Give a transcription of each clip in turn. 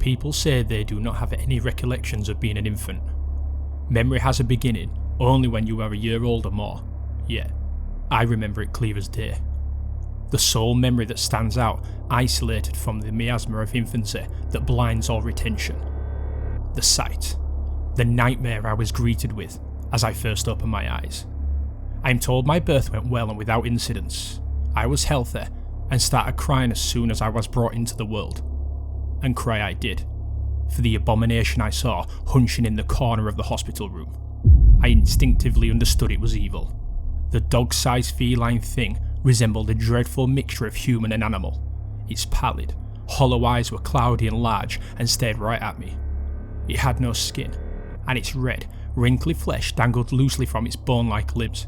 People say they do not have any recollections of being an infant. Memory has a beginning only when you are a year old or more, yet I remember it clear as day. The sole memory that stands out, isolated from the miasma of infancy that blinds all retention. The sight, the nightmare I was greeted with as I first opened my eyes. I am told my birth went well and without incidents. I was healthy and started crying as soon as I was brought into the world. And cry I did, for the abomination I saw hunching in the corner of the hospital room. I instinctively understood it was evil. The dog-sized feline thing resembled a dreadful mixture of human and animal. Its pallid, hollow eyes were cloudy and large and stared right at me. It had no skin, and its red, wrinkly flesh dangled loosely from its bone-like limbs.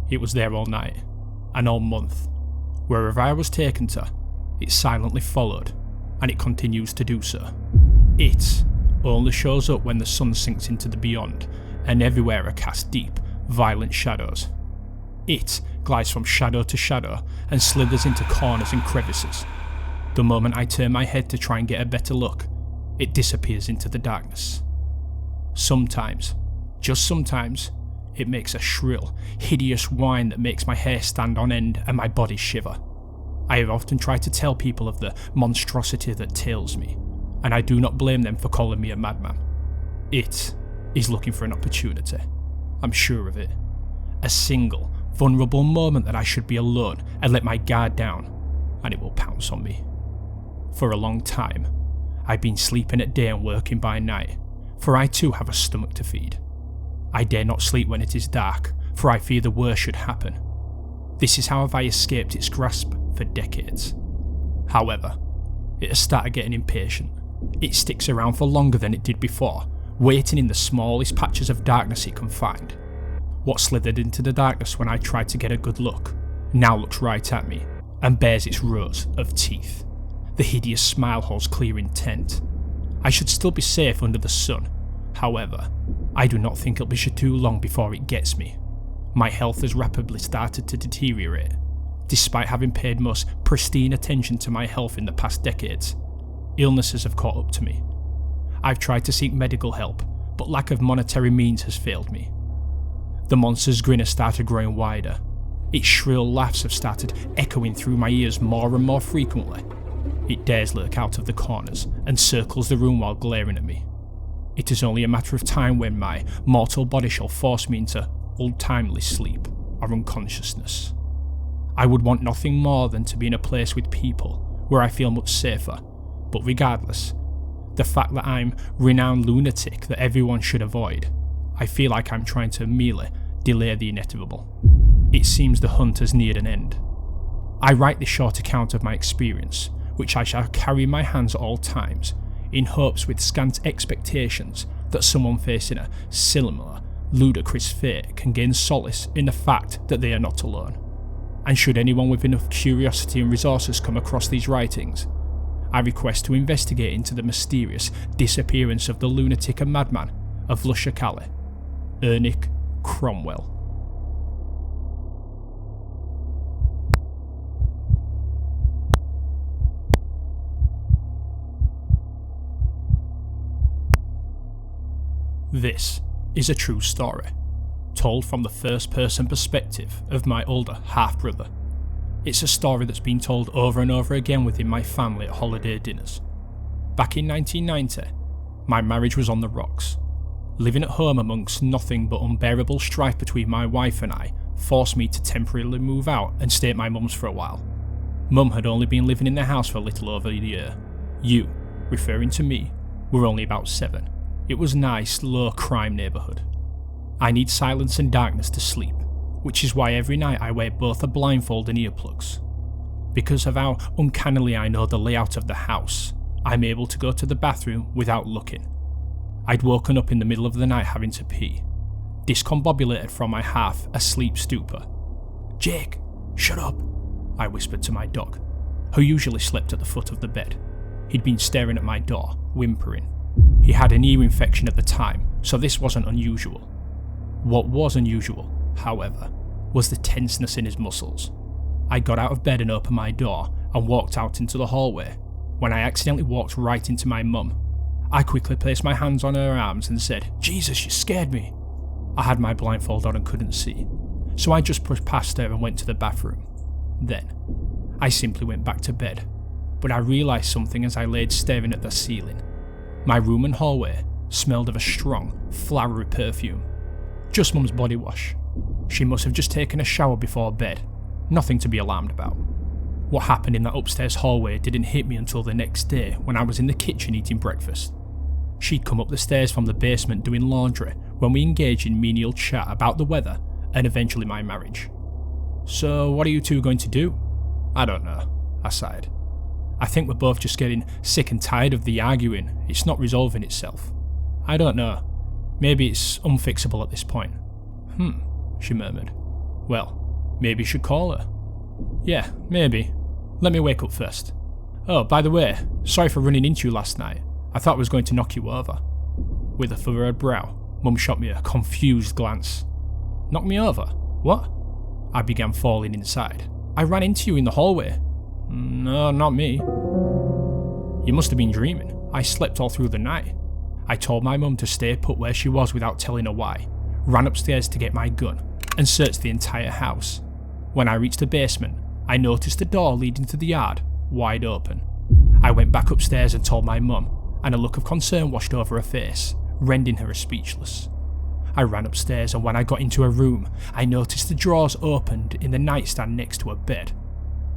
It was there all night, and all month. Wherever I was taken to, it silently followed, and it continues to do so. It only shows up when the sun sinks into the beyond, and everywhere are cast deep, violent shadows. It glides from shadow to shadow and slithers into corners and crevices. The moment I turn my head to try and get a better look, it disappears into the darkness. Sometimes, just sometimes, it makes a shrill, hideous whine that makes my hair stand on end and my body shiver. I have often tried to tell people of the monstrosity that tails me, and I do not blame them for calling me a madman. It is looking for an opportunity. I'm sure of it. A single, vulnerable moment that I should be alone and let my guard down, and it will pounce on me. For a long time, I've been sleeping at day and working by night, for I too have a stomach to feed. I dare not sleep when it is dark, for I fear the worst should happen. This is how I escaped its grasp for decades. However, it has started getting impatient. It sticks around for longer than it did before, waiting in the smallest patches of darkness it can find. What slithered into the darkness when I tried to get a good look now looks right at me and bares its rows of teeth. The hideous smile holds clear intent. I should still be safe under the sun. However, I do not think it'll be too long before it gets me. My health has rapidly started to deteriorate. Despite having paid most pristine attention to my health in the past decades, illnesses have caught up to me. I've tried to seek medical help, but lack of monetary means has failed me. The monster's grin has started growing wider. Its shrill laughs have started echoing through my ears more and more frequently. It dares lurk out of the corners and circles the room while glaring at me. It is only a matter of time when my mortal body shall force me into old-timely sleep or unconsciousness. I would want nothing more than to be in a place with people where I feel much safer, but regardless, the fact that I'm renowned lunatic that everyone should avoid, I feel like I'm trying to merely delay the inevitable. It seems the hunt has neared an end. I write this short account of my experience, which I shall carry in my hands at all times, in hopes with scant expectations that someone facing a similar, ludicrous fate can gain solace in the fact that they are not alone. And should anyone with enough curiosity and resources come across these writings, I request to investigate into the mysterious disappearance of the lunatic and madman of Lushakali, Ernick Cromwell. This is a true story, told from the first-person perspective of my older half-brother. It's a story that's been told over and over again within my family at holiday dinners. Back in 1990, my marriage was on the rocks. Living at home amongst nothing but unbearable strife between my wife and I forced me to temporarily move out and stay at my mum's for a while. Mum had only been living in the house for a little over a year. You, referring to me, were only about 7. It was a nice, low-crime neighbourhood. I need silence and darkness to sleep, which is why every night I wear both a blindfold and earplugs. Because of how uncannily I know the layout of the house, I'm able to go to the bathroom without looking. I'd woken up in the middle of the night having to pee, discombobulated from my half-asleep stupor. "Jake, shut up," I whispered to my dog, who usually slept at the foot of the bed. He'd been staring at my door, whimpering. He had an ear infection at the time, so this wasn't unusual. What was unusual, however, was the tenseness in his muscles. I got out of bed and opened my door and walked out into the hallway, when I accidentally walked right into my mum, I quickly placed my hands on her arms and said, "Jesus, you scared me." I had my blindfold on and couldn't see, so I just pushed past her and went to the bathroom. Then, I simply went back to bed, but I realised something as I laid staring at the ceiling. My room and hallway smelled of a strong, flowery perfume. Just Mum's body wash. She must have just taken a shower before bed, nothing to be alarmed about. What happened in that upstairs hallway didn't hit me until the next day when I was in the kitchen eating breakfast. She'd come up the stairs from the basement doing laundry when we engaged in menial chat about the weather and eventually my marriage. "So what are you two going to do?" "I don't know," I sighed. "I think we're both just getting sick and tired of the arguing. It's not resolving itself." "I don't know. Maybe it's unfixable at this point." She murmured. "Well, maybe you should call her." "Yeah, maybe. Let me wake up first. Oh, by the way, sorry for running into you last night. I thought I was going to knock you over." With a furrowed brow, Mum shot me a confused glance. "Knock me over? What?" I began falling inside. "I ran into you in the hallway." "No, not me." "You must have been dreaming. I slept all through the night." I told my mum to stay put where she was without telling her why, ran upstairs to get my gun, and searched the entire house. When I reached the basement, I noticed the door leading to the yard wide open. I went back upstairs and told my mum, and a look of concern washed over her face, rendering her speechless. I ran upstairs, and when I got into her room, I noticed the drawers opened in the nightstand next to her bed.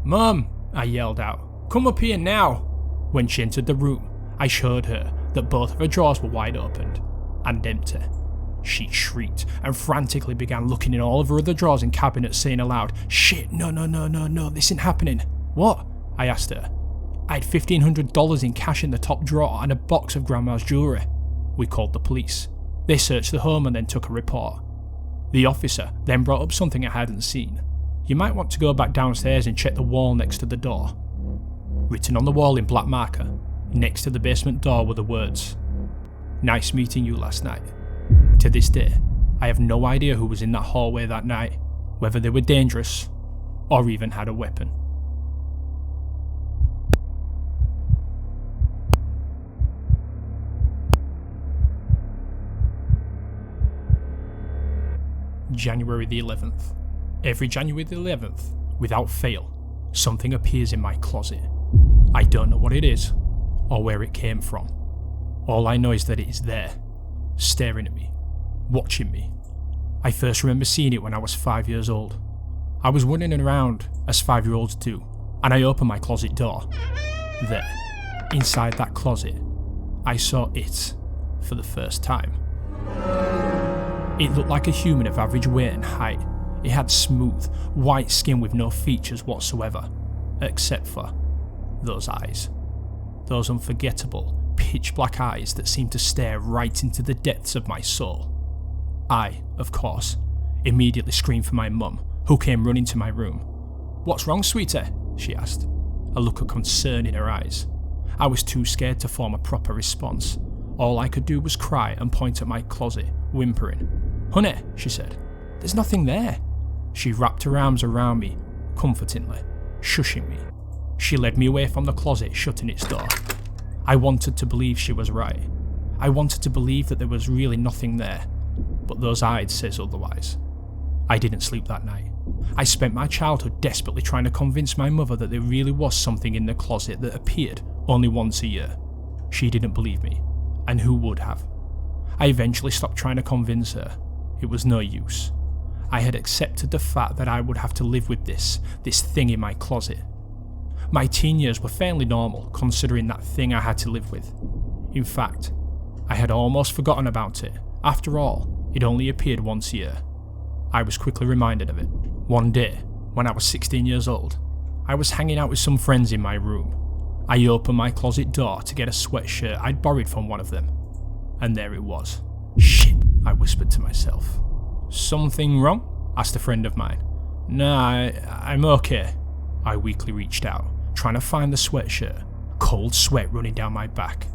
"Mum!" I yelled out. "Come up here now!" When she entered the room, I showed her that both of her drawers were wide opened and empty. She shrieked and frantically began looking in all of her other drawers and cabinets, saying aloud, "Shit, no, this isn't happening." "What?" I asked her. I had $1,500 in cash in the top drawer and a box of Grandma's jewellery. We called the police. They searched the home and then took a report. The officer then brought up something I hadn't seen. "You might want to go back downstairs and check the wall next to the door." Written on the wall in black marker, next to the basement door were the words, "Nice meeting you last night." To this day, I have no idea who was in that hallway that night, whether they were dangerous or even had a weapon. January the 11th. Every January the 11th, without fail, something appears in my closet. I don't know what it is, or where it came from. All I know is that it is there, staring at me, watching me. I first remember seeing it when I was 5 years old. I was running around, as 5-year-olds do, and I opened my closet door. There, inside that closet, I saw it for the first time. It looked like a human of average weight and height. It had smooth, white skin with no features whatsoever, except for those eyes. Those unforgettable, pitch-black eyes that seemed to stare right into the depths of my soul. I, of course, immediately screamed for my mum, who came running to my room. "What's wrong, sweetie?" she asked, a look of concern in her eyes. I was too scared to form a proper response. All I could do was cry and point at my closet, whimpering. "Honey," she said, "there's nothing there." She wrapped her arms around me, comfortingly, shushing me. She led me away from the closet, shutting its door. I wanted to believe she was right. I wanted to believe that there was really nothing there, but those eyes says otherwise. I didn't sleep that night. I spent my childhood desperately trying to convince my mother that there really was something in the closet that appeared only once a year. She didn't believe me, and who would have? I eventually stopped trying to convince her. It was no use. I had accepted the fact that I would have to live with this thing in my closet. My teen years were fairly normal, considering that thing I had to live with. In fact, I had almost forgotten about it. After all, it only appeared once a year. I was quickly reminded of it. One day, when I was 16 years old, I was hanging out with some friends in my room. I opened my closet door to get a sweatshirt I'd borrowed from one of them. And there it was. "Shit," I whispered to myself. "Something wrong?" asked a friend of mine. "Nah, I'm okay." I weakly reached out, trying to find the sweatshirt, cold sweat running down my back.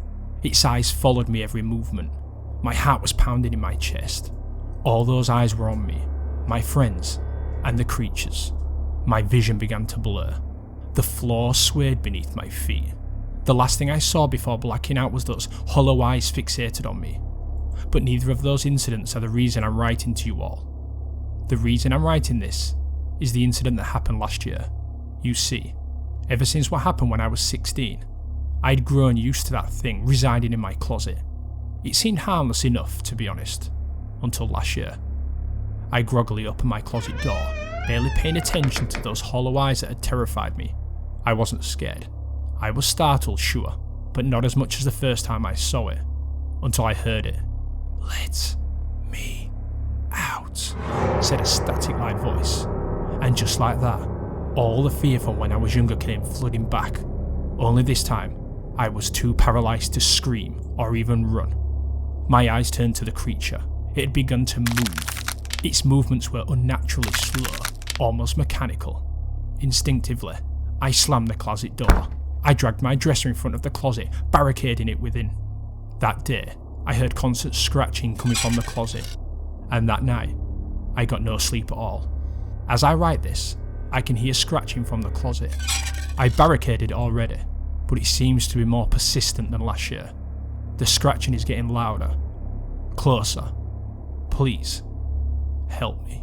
Its eyes followed me every movement. My heart was pounding in my chest. All those eyes were on me, my friends, and the creatures. My vision began to blur. The floor swayed beneath my feet. The last thing I saw before blacking out was those hollow eyes fixated on me. But neither of those incidents are the reason I'm writing to you all. The reason I'm writing this is the incident that happened last year. You see, ever since what happened when I was 16, I'd grown used to that thing residing in my closet. It seemed harmless enough, to be honest, until last year. I groggily opened my closet door, barely paying attention to those hollow eyes that had terrified me. I wasn't scared. I was startled, sure, but not as much as the first time I saw it, until I heard it. "Let me out," said a static-like voice. And just like that, all the fear from when I was younger came flooding back. Only this time, I was too paralysed to scream or even run. My eyes turned to the creature. It had begun to move. Its movements were unnaturally slow, almost mechanical. Instinctively, I slammed the closet door. I dragged my dresser in front of the closet, barricading it within. That day, I heard constant scratching coming from the closet, and that night, I got no sleep at all. As I write this, I can hear scratching from the closet. I barricaded it already, but it seems to be more persistent than last year. The scratching is getting louder, closer. Please, help me.